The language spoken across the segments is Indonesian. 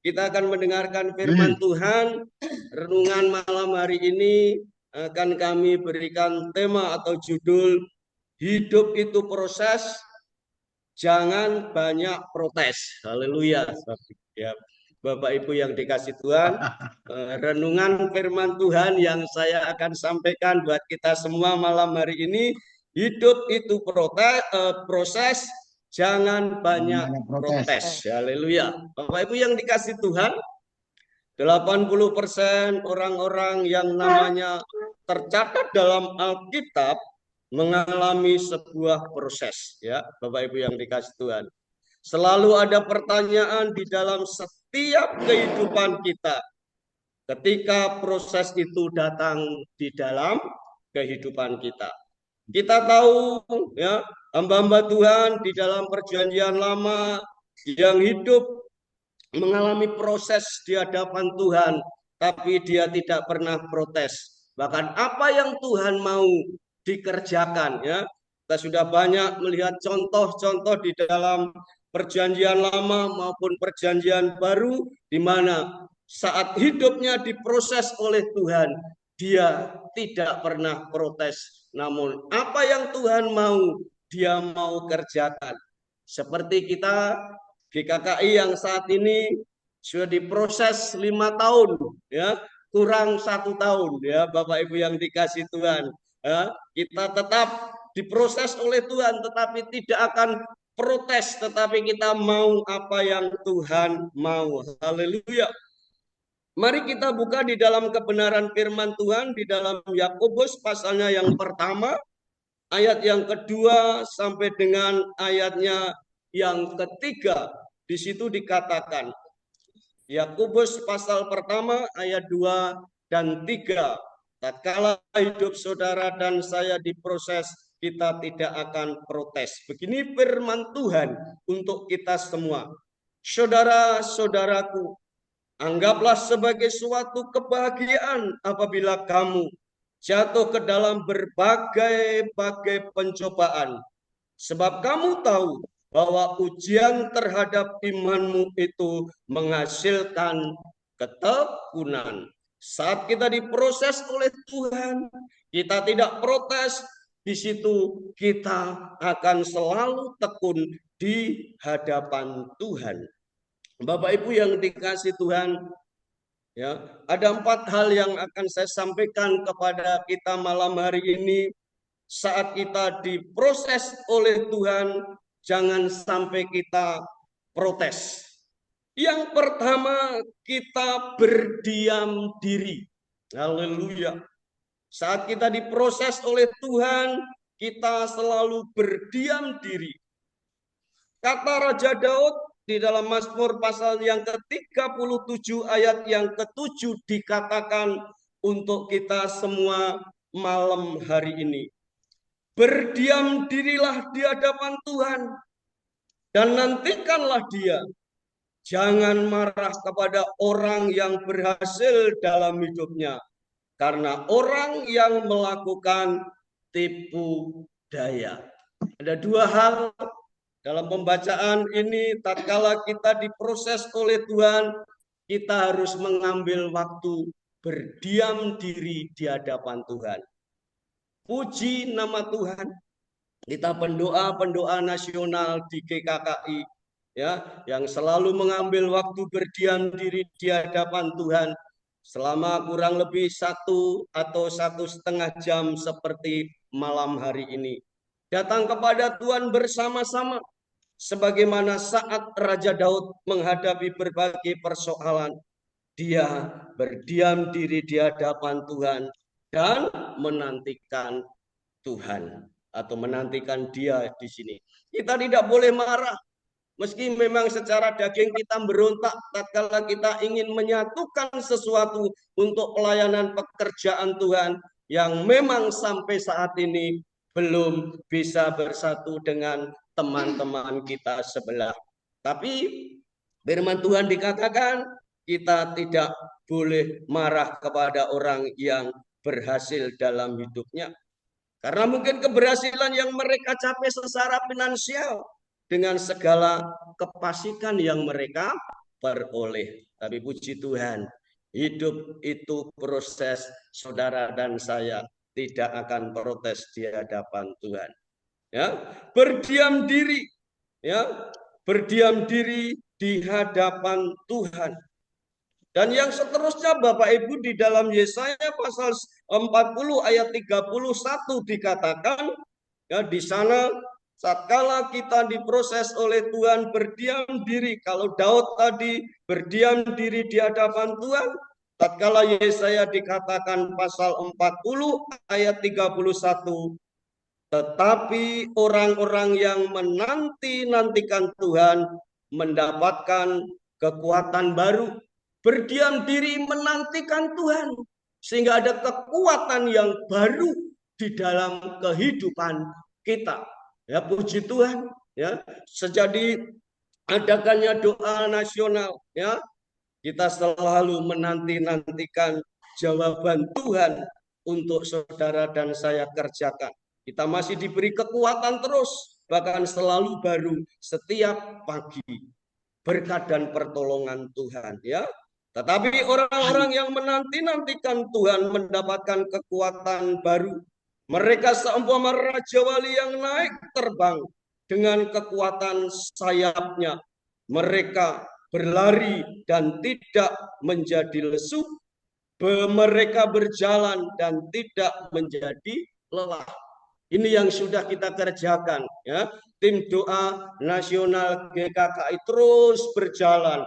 kita akan mendengarkan firman Tuhan. Renungan malam hari ini akan kami berikan tema atau judul Hidup itu proses, jangan banyak protes. Haleluya. Ya, Bapak Ibu yang dikasih Tuhan, renungan firman Tuhan yang saya akan sampaikan buat kita semua malam hari ini, hidup itu proses, jangan banyak protes. Haleluya. Bapak Ibu yang dikasih Tuhan, 80% orang-orang yang namanya tercatat dalam Alkitab mengalami sebuah proses, ya Bapak Ibu yang dikasih Tuhan. Selalu ada pertanyaan di dalam setiap kehidupan kita ketika proses itu datang di dalam kehidupan kita. Kita tahu, ya, hamba-hamba Tuhan di dalam perjanjian lama yang hidup mengalami proses di hadapan Tuhan, tapi dia tidak pernah protes. Bahkan apa yang Tuhan mau dikerjakan, ya. Kita sudah banyak melihat contoh-contoh di dalam perjanjian lama maupun perjanjian baru, di mana saat hidupnya diproses oleh Tuhan, dia tidak pernah protes. Namun apa yang Tuhan mau, dia mau kerjakan. Seperti kita GKKI yang saat ini sudah diproses 5 tahun, ya, kurang 1 tahun, ya Bapak Ibu yang dikasih Tuhan, ya, kita tetap diproses oleh Tuhan, tetapi tidak akan protes, tetapi kita mau apa yang Tuhan mau. Haleluya. Mari kita buka di dalam kebenaran firman Tuhan di dalam Yakobus pasalnya yang pertama, ayat yang kedua sampai dengan ayatnya yang ketiga. Di situ dikatakan, Yakobus pasal pertama ayat 2 dan 3. Tatkala hidup saudara dan saya diproses, kita tidak akan protes. Begini firman Tuhan untuk kita semua. Saudara-saudaraku, anggaplah sebagai suatu kebahagiaan apabila kamu jatuh ke dalam berbagai-bagai pencobaan. Sebab kamu tahu bahwa ujian terhadap imanmu itu menghasilkan ketekunan. Saat kita diproses oleh Tuhan, kita tidak protes, di situ kita akan selalu tekun di hadapan Tuhan. Bapak Ibu yang dikasih Tuhan, ya, ada 4 hal yang akan saya sampaikan kepada kita malam hari ini. Saat kita diproses oleh Tuhan, jangan sampai kita protes. Yang pertama, kita berdiam diri. Haleluya. Saat kita diproses oleh Tuhan, kita selalu berdiam diri. Kata Raja Daud di dalam Mazmur pasal yang ke-37 ayat yang ke-7 dikatakan untuk kita semua malam hari ini. Berdiam dirilah di hadapan Tuhan dan nantikanlah Dia. Jangan marah kepada orang yang berhasil dalam hidupnya, karena orang yang melakukan tipu daya. Ada 2 hal dalam pembacaan ini. Tatkala kita diproses oleh Tuhan, kita harus mengambil waktu berdiam diri di hadapan Tuhan. Puji nama Tuhan. Kita pendoa nasional di GKKI, ya, yang selalu mengambil waktu berdiam diri di hadapan Tuhan selama kurang lebih 1 atau 1,5 jam seperti malam hari ini. Datang kepada Tuhan bersama-sama, sebagaimana saat Raja Daud menghadapi berbagai persoalan, dia berdiam diri di hadapan Tuhan dan menantikan Tuhan atau menantikan Dia di sini. Kita tidak boleh marah, meski memang secara daging kita berontak tatkala kita ingin menyatukan sesuatu untuk pelayanan pekerjaan Tuhan yang memang sampai saat ini belum bisa bersatu dengan teman-teman kita sebelah. Tapi firman Tuhan dikatakan kita tidak boleh marah kepada orang yang berhasil dalam hidupnya. Karena mungkin keberhasilan yang mereka capai secara finansial dengan segala kefasikan yang mereka peroleh. Tapi puji Tuhan, hidup itu proses. Saudara dan saya tidak akan protes di hadapan Tuhan. Ya, berdiam diri, ya, berdiam diri di hadapan Tuhan. Dan yang seterusnya Bapak Ibu di dalam Yesaya pasal 40 ayat 31 dikatakan, ya, di sana tatkala kita diproses oleh Tuhan berdiam diri. Kalau Daud tadi berdiam diri di hadapan Tuhan, tatkala Yesaya dikatakan pasal 40 ayat 31, tetapi orang-orang yang menanti-nantikan Tuhan mendapatkan kekuatan baru. Berdiam diri menantikan Tuhan, sehingga ada kekuatan yang baru di dalam kehidupan kita. Ya, puji Tuhan. Ya, sejadi adakannya doa nasional. Ya, kita selalu menanti-nantikan jawaban Tuhan untuk saudara dan saya kerjakan. Kita masih diberi kekuatan terus, bahkan selalu baru setiap pagi. Berkat dan pertolongan Tuhan, ya. Tetapi orang-orang yang menanti-nantikan Tuhan mendapatkan kekuatan baru. Mereka seumpama raja wali yang naik terbang dengan kekuatan sayapnya. Mereka berlari dan tidak menjadi lesu. Mereka berjalan dan tidak menjadi lelah. Ini yang sudah kita kerjakan, ya. Tim doa nasional GKKI terus berjalan,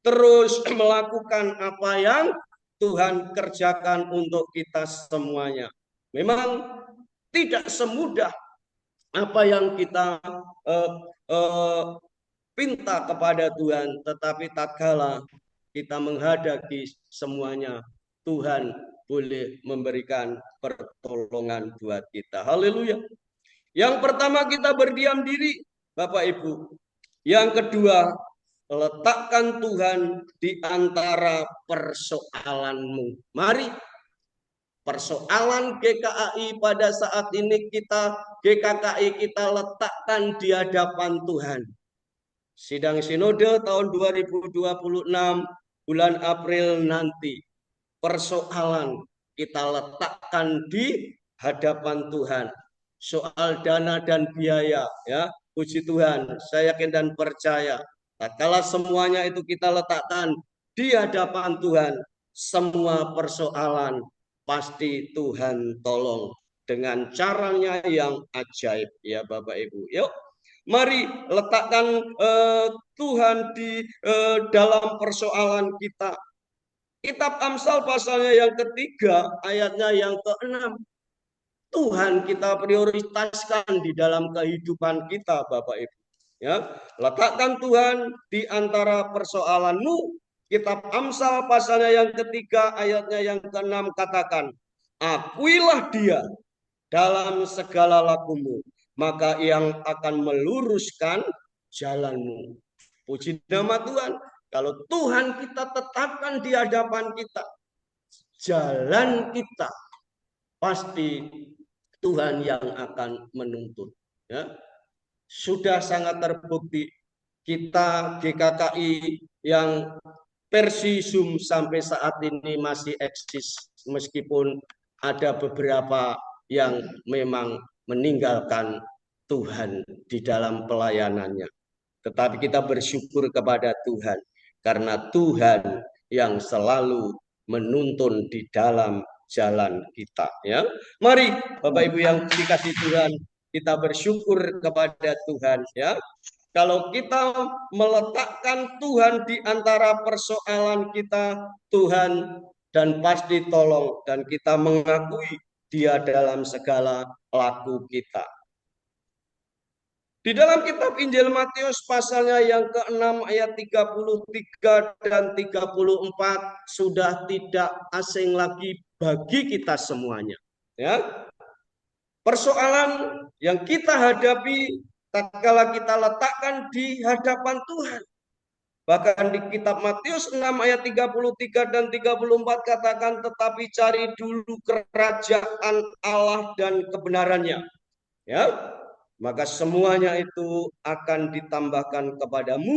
terus melakukan apa yang Tuhan kerjakan untuk kita semuanya. Memang tidak semudah apa yang kita pinta kepada Tuhan, tetapi tatkala kita menghadapi semuanya, Tuhan boleh memberikan pertolongan buat kita. Haleluya. Yang pertama kita berdiam diri, Bapak Ibu. Yang kedua, letakkan Tuhan di antara persoalanmu. Mari, persoalan GKKI pada saat ini GKKI kita letakkan di hadapan Tuhan. Sidang Sinode tahun 2026 bulan April nanti, persoalan kita letakkan di hadapan Tuhan. Soal dana dan biaya, ya, puji Tuhan, saya yakin dan percaya, kalau semuanya itu kita letakkan di hadapan Tuhan, semua persoalan pasti Tuhan tolong dengan caranya yang ajaib, ya Bapak Ibu. Yuk, mari letakkan Tuhan di dalam persoalan kita. Kitab Amsal pasalnya yang ketiga, ayatnya yang ke-6. Tuhan kita prioritaskan di dalam kehidupan kita, Bapak Ibu. Ya, letakkan Tuhan di antara persoalanmu. Kitab Amsal pasalnya yang ketiga, ayatnya yang ke-6 katakan, akuilah Dia dalam segala lakumu, maka yang akan meluruskan jalanmu. Puji nama Tuhan. Kalau Tuhan kita tetapkan di hadapan kita, jalan kita pasti Tuhan yang akan menuntun. Ya. Sudah sangat terbukti kita GKKI yang versi Zoom sampai saat ini masih eksis, meskipun ada beberapa yang memang meninggalkan Tuhan di dalam pelayanannya. Tetapi kita bersyukur kepada Tuhan, karena Tuhan yang selalu menuntun di dalam jalan kita, ya. Mari Bapak Ibu yang dikasih Tuhan, kita bersyukur kepada Tuhan, ya. Kalau kita meletakkan Tuhan di antara persoalan kita, Tuhan dan pasti tolong, dan kita mengakui Dia dalam segala laku kita. Di dalam kitab Injil Matius pasalnya yang ke-6 ayat 33 dan 34 sudah tidak asing lagi bagi kita semuanya. Ya. Persoalan yang kita hadapi tatkala kita letakkan di hadapan Tuhan. Bahkan di kitab Matius 6 ayat 33 dan 34 katakan, tetapi cari dulu kerajaan Allah dan kebenarannya. Ya. Maka semuanya itu akan ditambahkan kepadamu.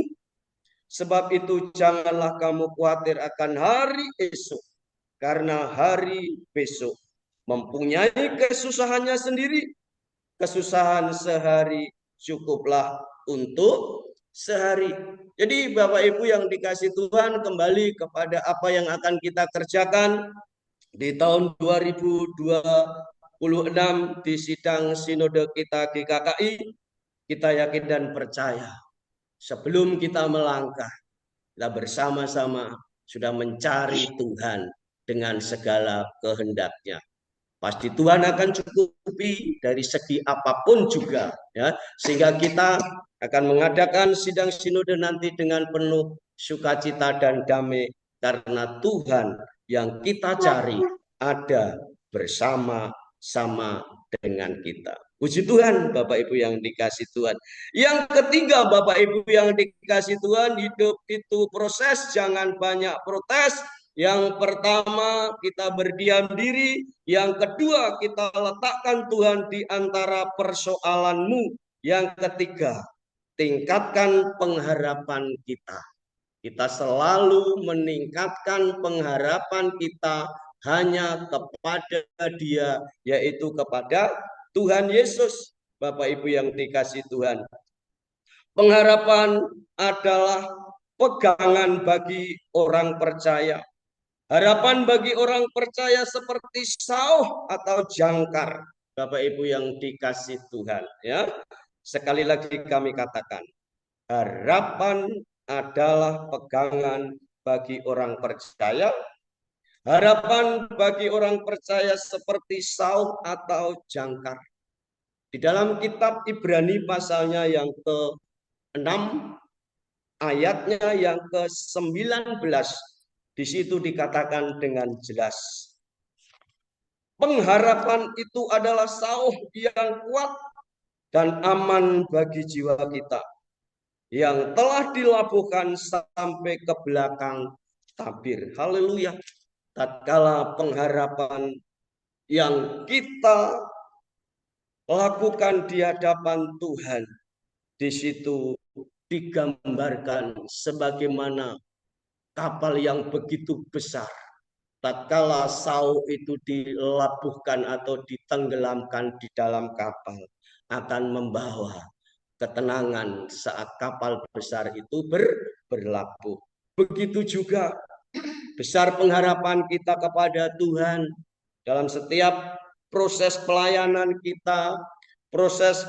Sebab itu janganlah kamu khawatir akan hari esok, karena hari besok mempunyai kesusahannya sendiri. Kesusahan sehari cukuplah untuk sehari. Jadi Bapak Ibu yang dikasih Tuhan, kembali kepada apa yang akan kita kerjakan di tahun 2026 di sidang sinode kita GKKI. Kita yakin dan percaya sebelum kita melangkah, kita bersama-sama sudah mencari Tuhan dengan segala kehendaknya. Pasti Tuhan akan cukupi dari segi apapun juga, ya, sehingga kita akan mengadakan sidang sinode nanti dengan penuh sukacita dan damai, karena Tuhan yang kita cari ada bersama-sama dengan kita. Puji Tuhan, Bapak Ibu yang dikasih Tuhan. Yang ketiga, Bapak Ibu yang dikasih Tuhan, hidup itu proses, jangan banyak protes. Yang pertama, kita berdiam diri. Yang kedua, kita letakkan Tuhan di antara persoalanmu. Yang ketiga, tingkatkan pengharapan kita. Kita selalu meningkatkan pengharapan kita hanya kepada Dia, yaitu kepada Tuhan Yesus. Bapak Ibu yang dikasih Tuhan, pengharapan adalah pegangan bagi orang percaya. Harapan bagi orang percaya seperti sauh atau jangkar, Bapak Ibu yang dikasih Tuhan, ya. Sekali lagi kami katakan, harapan adalah pegangan bagi orang percaya. Harapan bagi orang percaya seperti sauh atau jangkar. Di dalam kitab Ibrani pasalnya yang ke-6, ayatnya yang ke-19, di situ dikatakan dengan jelas, pengharapan itu adalah sauh yang kuat dan aman bagi jiwa kita, yang telah dilabuhkan sampai ke belakang tabir. Haleluya. Tatkala pengharapan yang kita lakukan di hadapan Tuhan, di situ digambarkan sebagaimana kapal yang begitu besar. Tatkala sauh itu dilabuhkan atau ditenggelamkan di dalam kapal, akan membawa ketenangan saat kapal besar itu berlabuh. Begitu juga besar pengharapan kita kepada Tuhan dalam setiap proses pelayanan kita, proses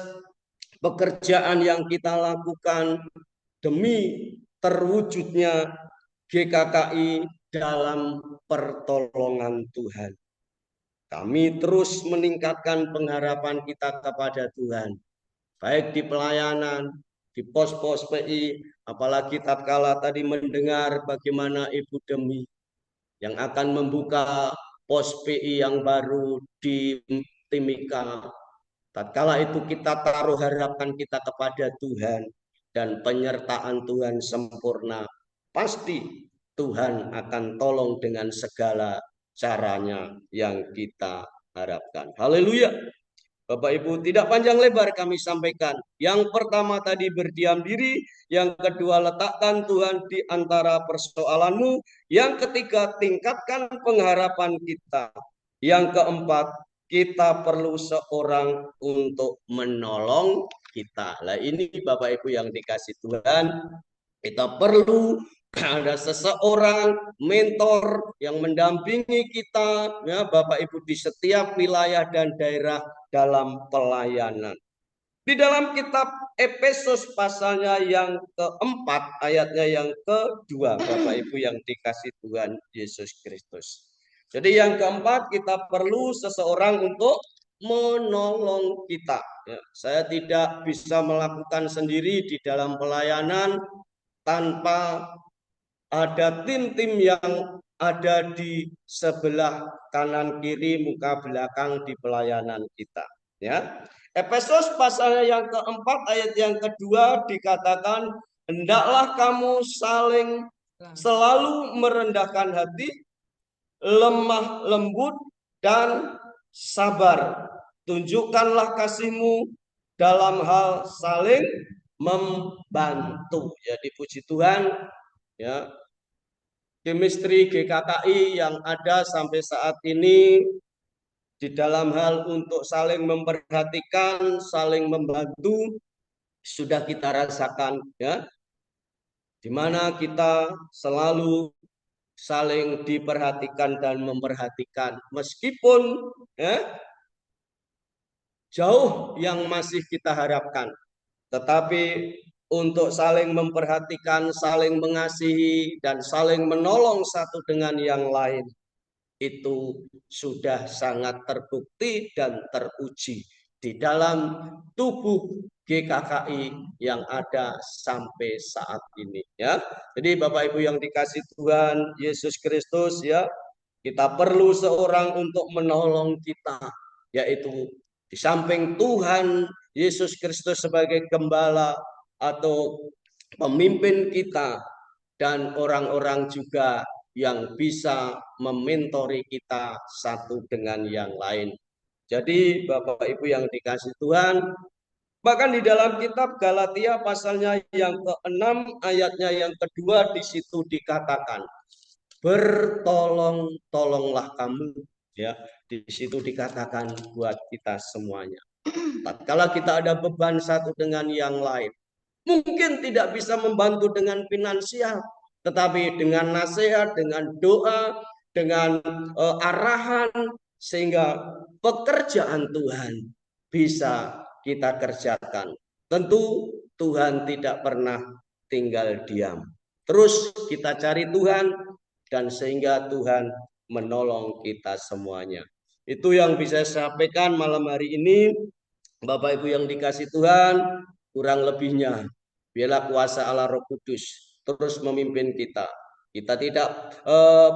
pekerjaan yang kita lakukan demi terwujudnya GKKI dalam pertolongan Tuhan. Kami terus meningkatkan pengharapan kita kepada Tuhan, baik di pelayanan, di pos-pos PI, apalagi tatkala tadi mendengar bagaimana Ibu Demi yang akan membuka pos PI yang baru di Timika. Tatkala itu kita taruh harapan kita kepada Tuhan dan penyertaan Tuhan sempurna, pasti Tuhan akan tolong dengan segala caranya yang kita harapkan. Haleluya. Bapak Ibu, tidak panjang lebar kami sampaikan. Yang pertama tadi berdiam diri, yang kedua letakkan Tuhan di antara persoalanmu, yang ketiga tingkatkan pengharapan kita, yang keempat kita perlu seorang untuk menolong kita. Nah ini Bapak Ibu yang dikasih Tuhan, kita perlu ada seseorang mentor yang mendampingi kita, ya Bapak Ibu, di setiap wilayah dan daerah dalam pelayanan. Di dalam kitab Efesus pasalnya yang keempat, ayatnya yang kedua, Bapak Ibu yang dikasih Tuhan Yesus Kristus. Jadi yang keempat, kita perlu seseorang untuk menolong kita. Ya, saya tidak bisa melakukan sendiri di dalam pelayanan tanpa ada tim-tim yang ada di sebelah kanan kiri muka belakang di pelayanan kita, ya. Efesus pasal yang keempat ayat yang kedua dikatakan, hendaklah kamu saling selalu merendahkan hati, lemah lembut dan sabar. Tunjukkanlah kasihmu dalam hal saling membantu. Jadi puji Tuhan, ya, chemistry GKKI yang ada sampai saat ini di dalam hal untuk saling memperhatikan, saling membantu sudah kita rasakan, ya, di mana kita selalu saling diperhatikan dan memperhatikan meskipun, ya, jauh yang masih kita harapkan, tetapi untuk saling memperhatikan, saling mengasihi dan saling menolong satu dengan yang lain itu sudah sangat terbukti dan teruji di dalam tubuh GKKI yang ada sampai saat ini, ya. Jadi Bapak Ibu yang dikasih Tuhan Yesus Kristus, ya, kita perlu seorang untuk menolong kita, yaitu di samping Tuhan Yesus Kristus sebagai gembala atau pemimpin kita, dan orang-orang juga yang bisa mementori kita satu dengan yang lain. Jadi Bapak Ibu yang dikasih Tuhan, bahkan di dalam kitab Galatia pasalnya yang ke-6 ayatnya yang kedua di situ dikatakan, bertolong-tolonglah kamu, ya. Di situ dikatakan buat kita semuanya. Tatkala kita ada beban satu dengan yang lain, mungkin tidak bisa membantu dengan finansial, tetapi dengan nasihat, dengan doa, dengan arahan, sehingga pekerjaan Tuhan bisa kita kerjakan. Tentu Tuhan tidak pernah tinggal diam. Terus kita cari Tuhan, dan sehingga Tuhan menolong kita semuanya. Itu yang bisa saya sampaikan malam hari ini. Bapak Ibu yang dikasih Tuhan, kurang lebihnya biarlah kuasa Allah Roh Kudus terus memimpin kita. Kita tidak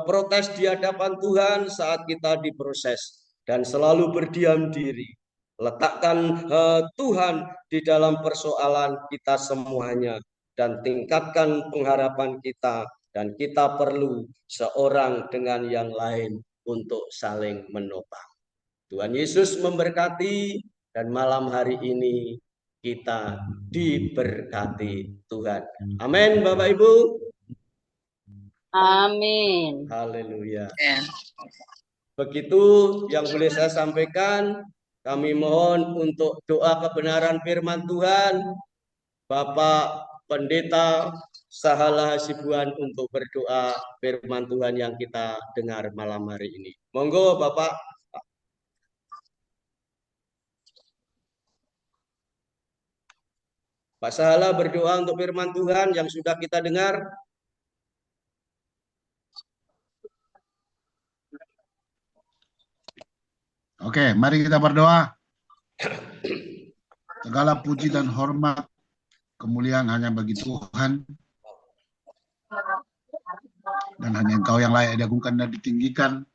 protes di hadapan Tuhan saat kita diproses, dan selalu berdiam diri. Letakkan Tuhan di dalam persoalan kita semuanya, dan tingkatkan pengharapan kita, dan kita perlu seorang dengan yang lain untuk saling menopang. Tuhan Yesus memberkati, dan malam hari ini kita diberkati Tuhan. Amin, Bapak Ibu. Amin. Haleluya. Begitu yang boleh saya sampaikan. Kami mohon untuk doa kebenaran firman Tuhan. Bapak Pendeta Sahala Hasibuan untuk berdoa firman Tuhan yang kita dengar malam hari ini. Monggo Bapak. Pak Sahala berdoa untuk firman Tuhan yang sudah kita dengar. Oke, mari kita berdoa. Segala puji dan hormat, kemuliaan hanya bagi Tuhan. Dan hanya Engkau yang layak diagungkan dan ditinggikan.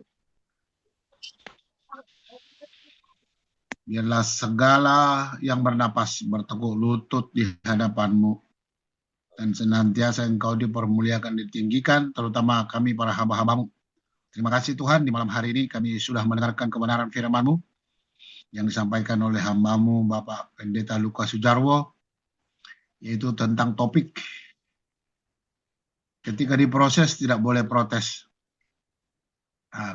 Biarlah segala yang bernapas bertekuk lutut di hadapan-Mu. Dan senantiasa Engkau dipermuliakan, ditinggikan, terutama kami para hamba-hamba-Mu. Terima kasih Tuhan, di malam hari ini kami sudah mendengarkan kebenaran firman-Mu yang disampaikan oleh hamba-Mu Bapak Pendeta Lukas Sujarwo, yaitu tentang topik ketika diproses tidak boleh protes.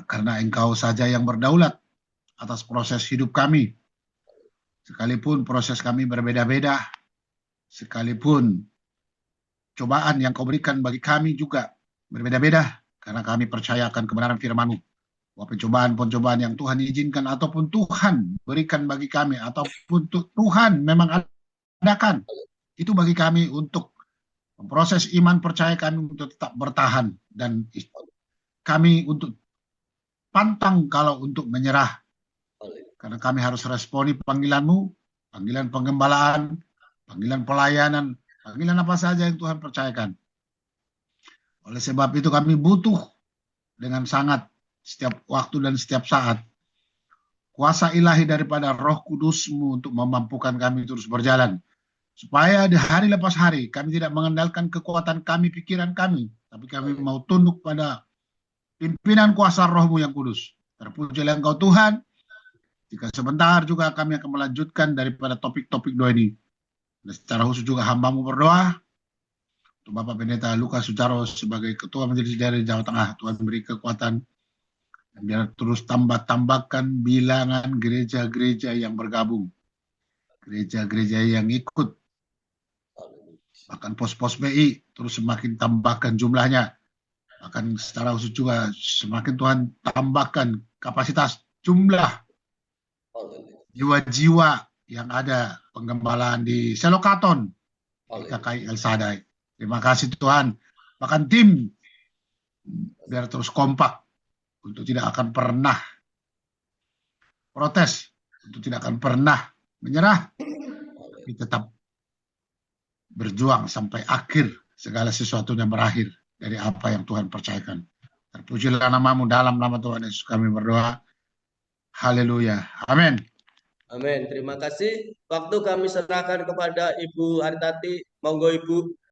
Karena Engkau saja yang berdaulat atas proses hidup kami. Sekalipun proses kami berbeda-beda, sekalipun cobaan yang Kau berikan bagi kami juga berbeda-beda, karena kami percayakan kebenaran firman-Mu. Bahwa pencobaan-pencobaan yang Tuhan izinkan ataupun Tuhan berikan bagi kami, ataupun Tuhan memang adakan, itu bagi kami untuk memproses iman percaya kami untuk tetap bertahan, dan kami untuk pantang kalau untuk menyerah. Karena kami harus responi panggilan-Mu, panggilan penggembalaan, panggilan pelayanan, panggilan apa saja yang Tuhan percayakan. Oleh sebab itu kami butuh dengan sangat setiap waktu dan setiap saat kuasa ilahi daripada Roh Kudus-Mu untuk memampukan kami terus berjalan. Supaya di hari lepas hari kami tidak mengandalkan kekuatan kami, pikiran kami, tapi kami mau tunduk pada pimpinan kuasa Roh-Mu yang kudus. Terpujilah Engkau Tuhan. Jika sebentar juga kami akan melanjutkan daripada topik-topik doa ini. Dan secara khusus juga hambamu berdoa untuk Bapak Pendeta Lukas Sutaro sebagai Ketua Majelis Daerah Jawa Tengah. Tuhan beri kekuatan dan biar terus tambahkan bilangan gereja-gereja yang bergabung, gereja-gereja yang ikut, bahkan pos-pos BI terus semakin tambahkan jumlahnya. Bahkan secara khusus juga semakin Tuhan tambahkan kapasitas jumlah jiwa-jiwa yang ada penggembalaan di Selokaton, di KKI El Sadai. Terima kasih Tuhan. Bahkan tim biar terus kompak untuk tidak akan pernah protes, untuk tidak akan pernah menyerah, tapi tetap berjuang sampai akhir segala sesuatunya berakhir dari apa yang Tuhan percayakan. Terpujilah namamu, dalam nama Tuhan Yesus kami berdoa. Haleluya. Amin. Amin. Terima kasih. Waktu kami serahkan kepada Ibu Haritati. Monggo Ibu.